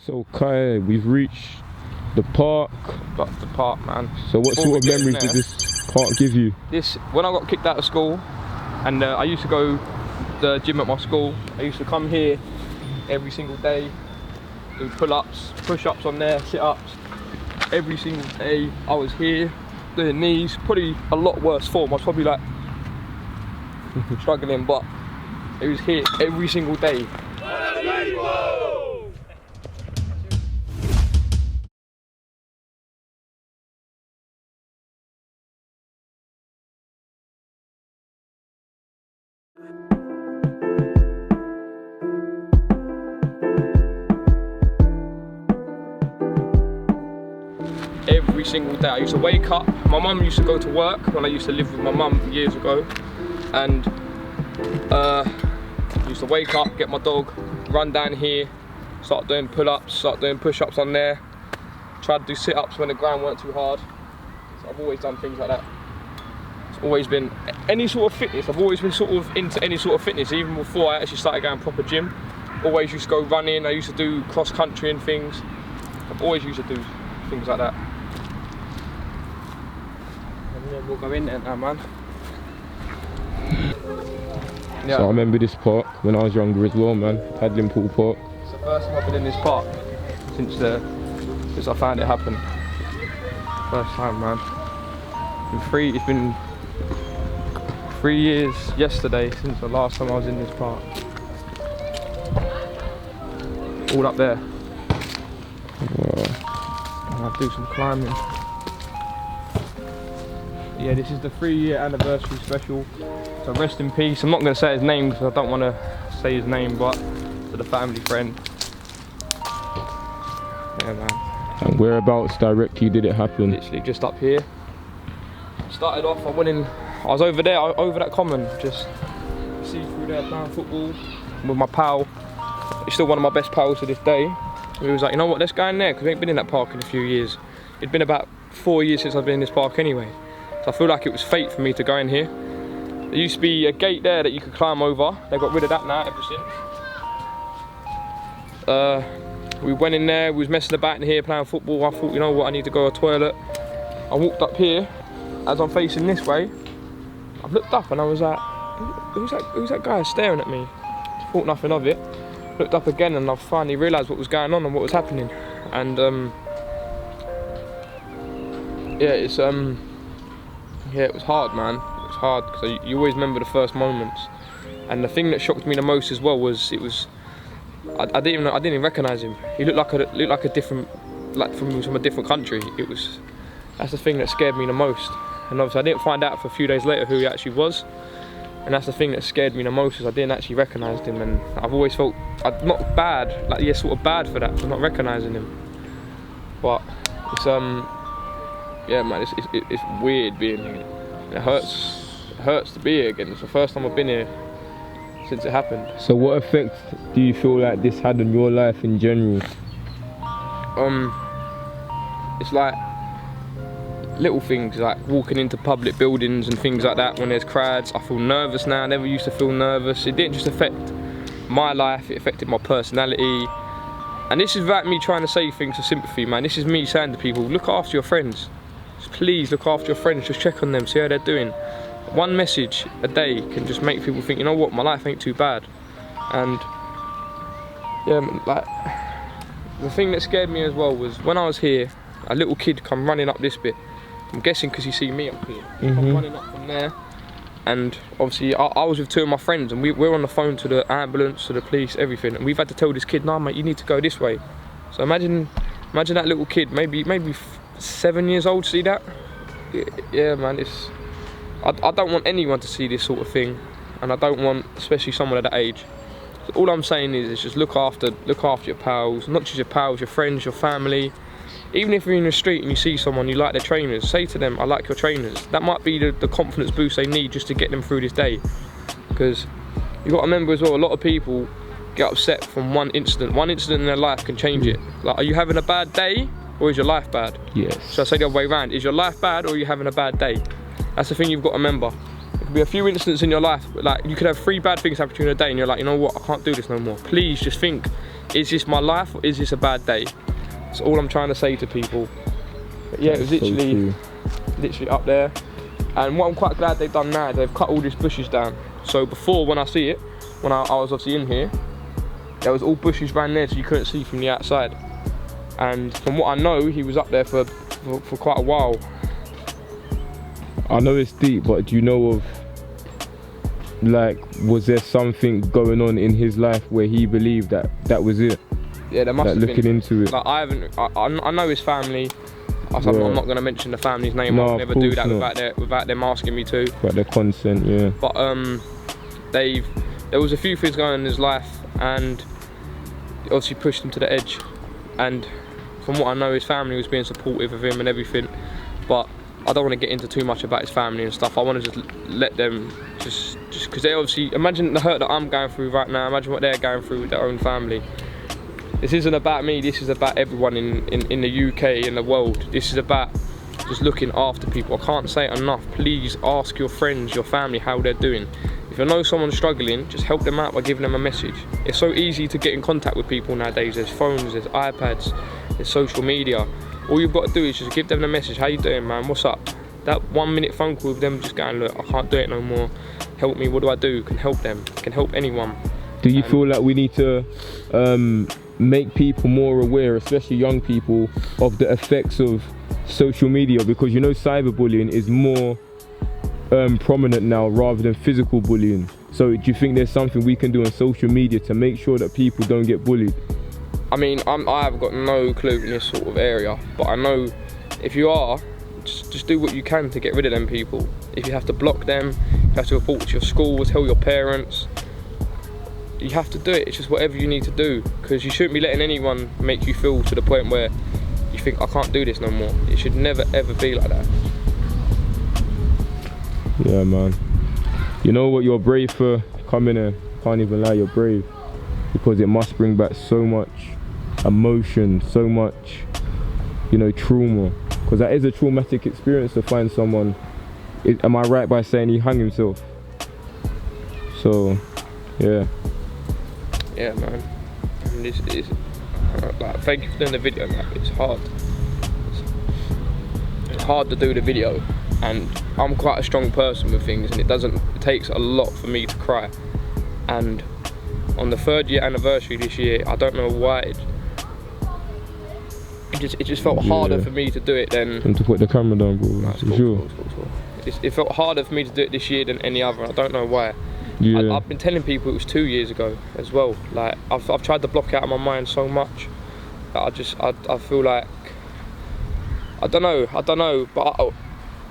So Kai, we've reached the park. Got to the park, man. So what sort of memories did this park give you? When I got kicked out of school, and I used to go to the gym at my school, I used to come here every single day, do pull-ups, push-ups on there, sit-ups. Every single day I was here doing these, probably a lot worse form. I was probably like struggling, but it was here every single day. Every single day I used to wake up. My mum used to go to work when I used to live with my mum years ago, and I used to wake up, get my dog, run down here, start doing pull-ups, start doing push-ups on there, try to do sit-ups when the ground weren't too hard. So I've always done things like that. It's always been any sort of fitness. I've always been sort of into any sort of fitness, even before I actually started going proper gym. Always used to go running. I used to do cross country and things. I've always used to do things like that. And then we'll go in there now, man. Yeah. So I remember this park when I was younger as well, man. Paddling Pool Park. It's the first time I've been in this park since I found it happen. First time, man. It's been 3 years yesterday since the last time I was in this park. All up there. Wow. I'll do some climbing. Yeah, this is the 3-year anniversary special. So rest in peace. I'm not going to say his name because I don't want to say his name, but to the family friend. Yeah, man. And whereabouts directly did it happen? Literally just up here. Started off, I was over there, over that common, just see through there playing football with my pal. He's still one of my best pals to this day. He was like, you know what, let's go in there, because we ain't been in that park in a few years. It'd been about 4 years since I've been in this park anyway. So I feel like it was fate for me to go in here. There used to be a gate there that you could climb over. They got rid of that now ever since. We went in there, we was messing about in here playing football. I thought, you know what, I need to go to the toilet. I walked up here. As I'm facing this way, I've looked up and I was like, who's that guy staring at me? Thought nothing of it. Looked up again and I finally realised what was going on and what was happening. And yeah, it was hard, man. It was hard because you always remember the first moments. And the thing that shocked me the most as well was I didn't even recognise him. He looked like a different, like from a different country. That's the thing that scared me the most. And obviously I didn't find out for a few days later who he actually was. And that's the thing that scared me the most, is I didn't actually recognise him. And I've always felt, not bad, like yeah, sort of bad for that, for not recognising him. But it's yeah, man, it's weird being here. It hurts to be here again. It's the first time I've been here since it happened. So what effect do you feel like this had on your life in general? It's like little things, like walking into public buildings and things like that when there's crowds. I feel nervous now. I never used to feel nervous. It didn't just affect my life, it affected my personality. And this is without me trying to say things for sympathy, man. This is me saying to people, look after your friends. Just please look after your friends, just check on them, see how they're doing. One message a day can just make people think, you know what, my life ain't too bad. And yeah, like the thing that scared me as well was when I was here, a little kid come running up this bit. I'm guessing because he seen me up here. Come running up from there, and obviously I was with two of my friends, and we're on the phone to the ambulance, to the police, everything, and we've had to tell this kid, "No, mate, you need to go this way." So imagine that little kid, maybe 7 years old, see that? Yeah, man, I don't want anyone to see this sort of thing, and I don't want, especially someone at that age. So all I'm saying is just look after your pals, not just your pals, your friends, your family. Even if you're in the street and you see someone you like their trainers, say to them, I like your trainers. That might be the confidence boost they need just to get them through this day. Because you've got to remember as well, a lot of people get upset from one incident. One incident in their life can change it. Like, are you having a bad day or is your life bad? Yes. So I say the other way around, is your life bad or are you having a bad day? That's the thing you've got to remember. It could be a few incidents in your life, but like you could have 3 bad things happen to you in a day and you're like, you know what, I can't do this no more. Please just think, is this my life or is this a bad day? That's all I'm trying to say to people. But yeah, it was literally up there. And what I'm quite glad they've done now, they've cut all these bushes down. So before, when I see it, when I was obviously in here, there was all bushes around there so you couldn't see from the outside. And from what I know, he was up there for quite a while. I know it's deep, but do you know of, like, was there something going on in his life where he believed that that was it? Yeah, there must have been. Looking into it. Like, I know his family. I'm not going to mention the family's name. No, I'll never do that without them asking me to. Without their consent, yeah. But there was a few things going on in his life, and it obviously pushed him to the edge. And from what I know, his family was being supportive of him and everything. But I don't want to get into too much about his family and stuff. I want to just let them just because they obviously, imagine the hurt that I'm going through right now. Imagine what they're going through with their own family. This isn't about me, this is about everyone in the UK, in the world. This is about just looking after people. I can't say it enough. Please ask your friends, your family, how they're doing. If you know someone's struggling, just help them out by giving them a message. It's so easy to get in contact with people nowadays. There's phones, there's iPads, there's social media. All you've got to do is just give them the message. How you doing, man? What's up? That 1 minute phone call with them just going, look, I can't do it no more. Help me, what do I do? Can help them, can help anyone. Do you feel like we need to make people more aware, especially young people, of the effects of social media? Because you know cyberbullying is more prominent now rather than physical bullying. So do you think there's something we can do on social media to make sure that people don't get bullied? I mean, I have got no clue in this sort of area, but I know if you are, just do what you can to get rid of them people. If you have to block them, you have to report to your school, tell your parents, you have to do it. It's just whatever you need to do, because you shouldn't be letting anyone make you feel to the point where you think, I can't do this no more. It should never ever be like that. Yeah, man. You know what, you're brave for coming here. Can't even lie, you're brave, because it must bring back so much emotion, so much, you know, trauma, because that is a traumatic experience to find someone. Am I right by saying he hung himself? So yeah. Yeah, man. And this is like, thank you for doing the video, man. It's hard. It's hard to do the video, and I'm quite a strong person with things, and it takes a lot for me to cry. And on the 3rd year anniversary this year, I don't know why it just felt harder for me to do it than. And to put the camera down, bro. No, cool. It felt harder for me to do it this year than any other, and I don't know why. Yeah. I've been telling people it was 2 years ago as well. Like I've tried to block it out of my mind so much that I feel like I don't know, but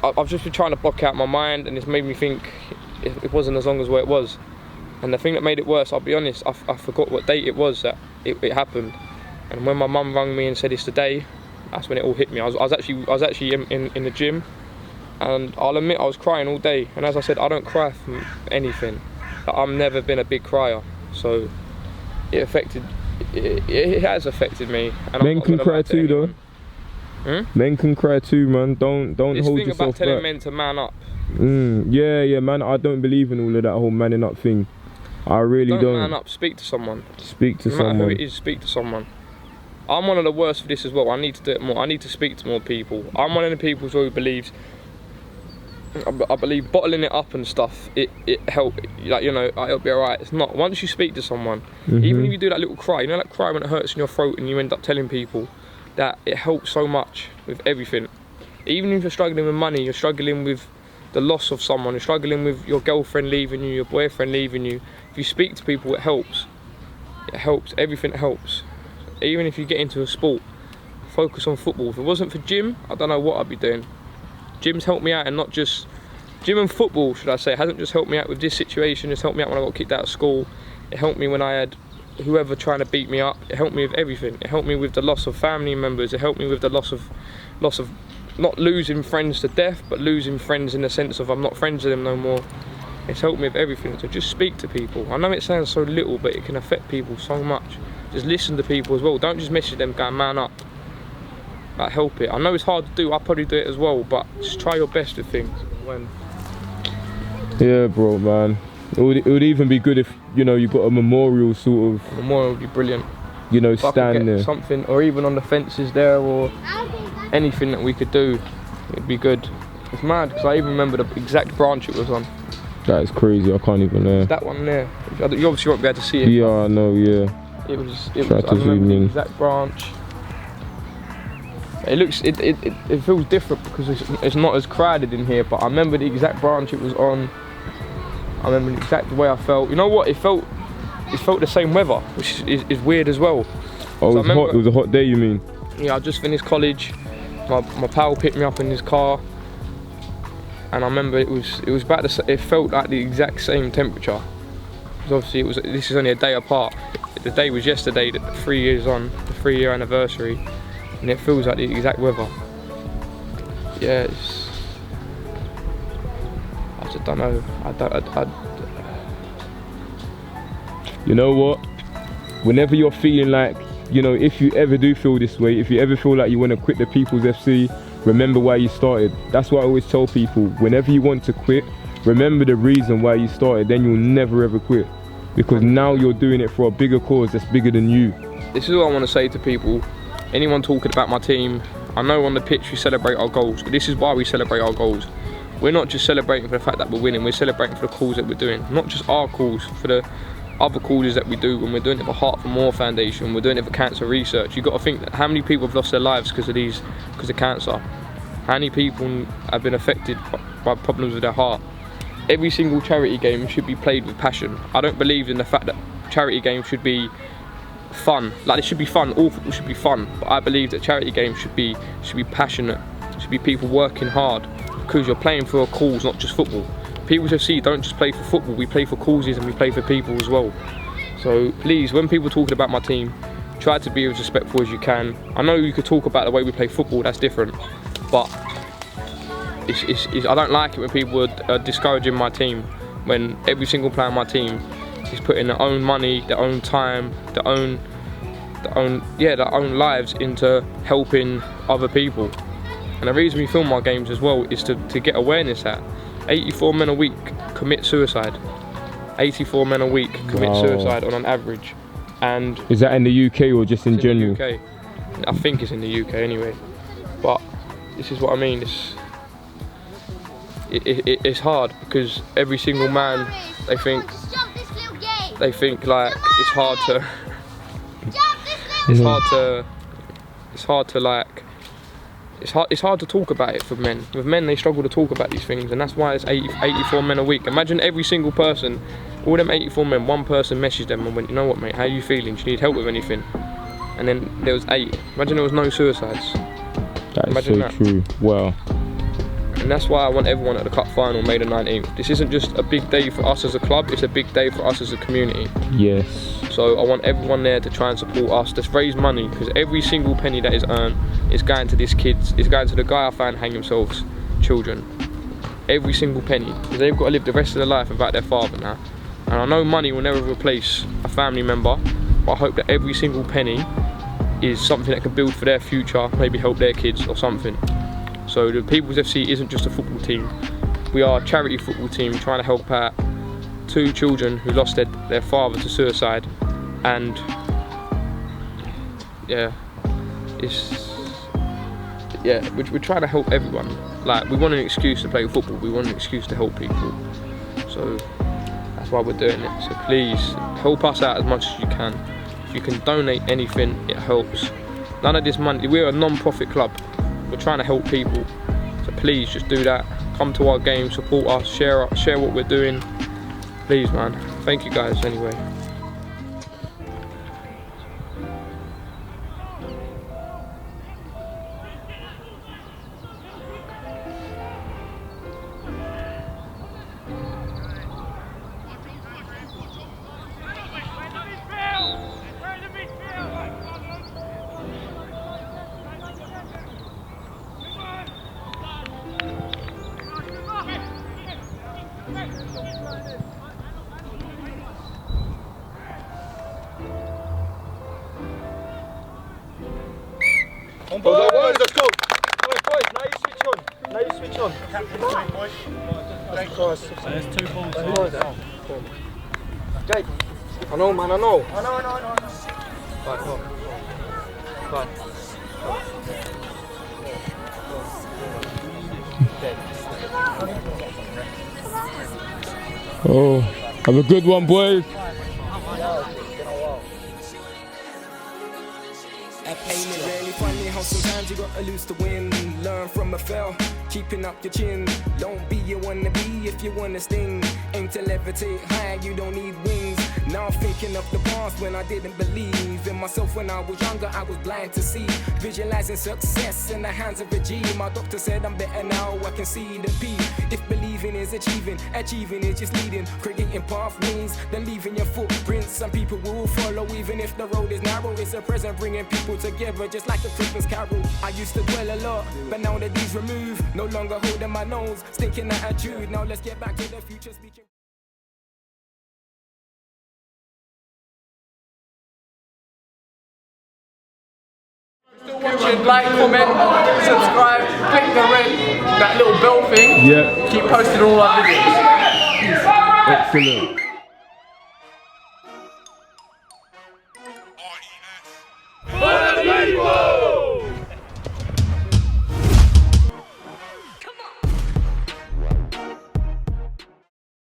I've just been trying to block out my mind, and it's made me think it wasn't as long as where it was. And the thing that made it worse, I'll be honest, I forgot what date it was that it happened. And when my mum rang me and said it's the day, that's when it all hit me. I was actually in the gym, and I'll admit I was crying all day. And as I said, I don't cry from anything. I've never been a big crier, so it has affected me. And men can cry too, though. Men can cry too, man. Don't hold yourself back. This thing about telling men to man up. Yeah, man. I don't believe in all of that whole manning up thing. I really don't. Man up. Speak to someone. Speak to someone. No matter who it is, speak to someone. I'm one of the worst for this as well. I need to do it more. I need to speak to more people. I'm one of the people who believes. I believe bottling it up and stuff, it help, like, you know, it'll be alright. It's not. Once you speak to someone, even if you do that little cry, you know, that cry when it hurts in your throat and you end up telling people, that it helps so much with everything. Even if you're struggling with money, you're struggling with the loss of someone, you're struggling with your girlfriend leaving you, your boyfriend leaving you, if you speak to people, it helps. It helps, everything helps. Even if you get into a sport, focus on football. If it wasn't for gym, I don't know what I'd be doing. Gym's helped me out, and not just gym and football, should I say, hasn't just helped me out with this situation. It's helped me out when I got kicked out of school. It helped me when I had whoever trying to beat me up. It helped me with everything. It helped me with the loss of family members. It helped me with the loss of not losing friends to death, but losing friends in the sense of I'm not friends with them no more. It's helped me with everything. So just speak to people. I know it sounds so little, but it can affect people so much. Just listen to people as well. Don't just message them going, man up. Like, help it. I know it's hard to do. I'll probably do it as well, but just try your best with things. Yeah, bro, man. It would even be good if, you know, you got a memorial sort of, Memorial would be brilliant. you know, If I could stand get there. something, or even on the fences there, or anything that we could do, it'd be good. It's mad because I even remember the exact branch it was on. That is crazy. I can't even know. That one there. You obviously won't be able to see it. Yeah, I know. Yeah. It was. Try I to remember zoom the in. exact branch. It looks. It feels different because it's not as crowded in here. But I remember the exact branch it was on. I remember the exact way I felt. You know what? It felt the same weather, which is weird as well. Oh, So it was hot. It was a hot day, you mean? Yeah, I just finished college. My pal picked me up in his car, and I remember it was about it felt like the exact same temperature. Because obviously this is only a day apart. The day was yesterday, 3 years on, the 3-year anniversary, and it feels like the exact weather. Yeah, I just don't know. You know what? Whenever you're feeling like, you know, if you ever do feel this way, if you ever feel like you want to quit the People's FC, remember why you started. That's what I always tell people. Whenever you want to quit, remember the reason why you started, then you'll never ever quit. Because now you're doing it for a bigger cause that's bigger than you. This is what I want to say to people. Anyone talking about my team, I know on the pitch we celebrate our goals, but this is why we celebrate our goals. We're not just celebrating for the fact that we're winning, we're celebrating for the cause that we're doing. Not just our cause, for the other causes that we do when we're doing it for Heart for More Foundation, we're doing it for cancer research. You've got to think that how many people have lost their lives because of cancer? How many people have been affected by problems with their heart? Every single charity game should be played with passion. I don't believe in the fact that charity games should be fun. Like, it should be fun, all football should be fun, but I believe that charity games should be passionate, should be people working hard, because you're playing for a cause, not just football. People's FC don't just play for football, we play for causes and we play for people as well. So please, when people are talking about my team, try to be as respectful as you can. I know you could talk about the way we play football, that's different, but I don't like it when people are discouraging my team, when every single player on my team is putting their own money, their own time, their own lives into helping other people. And the reason we film our games as well is to get awareness that 84 men a week commit suicide. 84 men a week commit suicide on an average. And is that in the UK or just in general? The UK. I think it's in the UK anyway. But this is what I mean. It's hard because every single man, they think like it's hard to talk about it for men. With men, they struggle to talk about these things, and that's why it's 84 men a week. Imagine every single person, all them 84 men, one person messaged them and went, you know what, mate, how are you feeling? Do you need help with anything? And then there was 8. Imagine there was no suicides. That is so true. Wow. And that's why I want everyone at the cup final, May the 19th. This isn't just a big day for us as a club, it's a big day for us as a community. Yes. So I want everyone there to try and support us, to raise money, because every single penny that is earned is going to this kids, is going to the guy I found hang himself's children. Every single penny, because they've got to live the rest of their life without their father now. And I know money will never replace a family member, but I hope that every single penny is something that can build for their future, maybe help their kids or something. So the People's FC isn't just a football team. We are a charity football team trying to help out 2 children who lost their father to suicide. And yeah, we're trying to help everyone. Like, we want an excuse to play football, we want an excuse to help people. So that's why we're doing it. So please, help us out as much as you can. If you can donate anything, it helps. None of this money, we're a non-profit club. We're trying to help people, so please just do that. Come to our game, support us, share what we're doing. Please, man. Thank you guys anyway. On boys, let's go. Boys, now you switch on. No, you switch on. There's 2 balls. Jake. I know, man, I know. I know. Right, come on. Right. Oh, have a good one, boys. Ain't it really funny how sometimes you gotta lose to win? Learn from a fail, keeping up your chin. Don't be you wanna be if you wanna sting. Aim to levitate high, you don't need wings. Now I'm thinking of the past when I didn't believe in myself. When I was younger, I was blind to see. Visualizing success in the hands of a G. My doctor said I'm better now, I can see the P. If believing is achieving is just leading. Creating pathways, then leaving your footprints. Some people will follow even if the road is narrow. It's a present bringing people together just like a Christmas carol. I used to dwell a lot, but now that these removed, no longer holding my nose, stinking attitude. Now let's get back to the future speaking. Still watching, like, comment, subscribe, click the that little bell thing. Yeah. Keep posting all our videos. Excellent.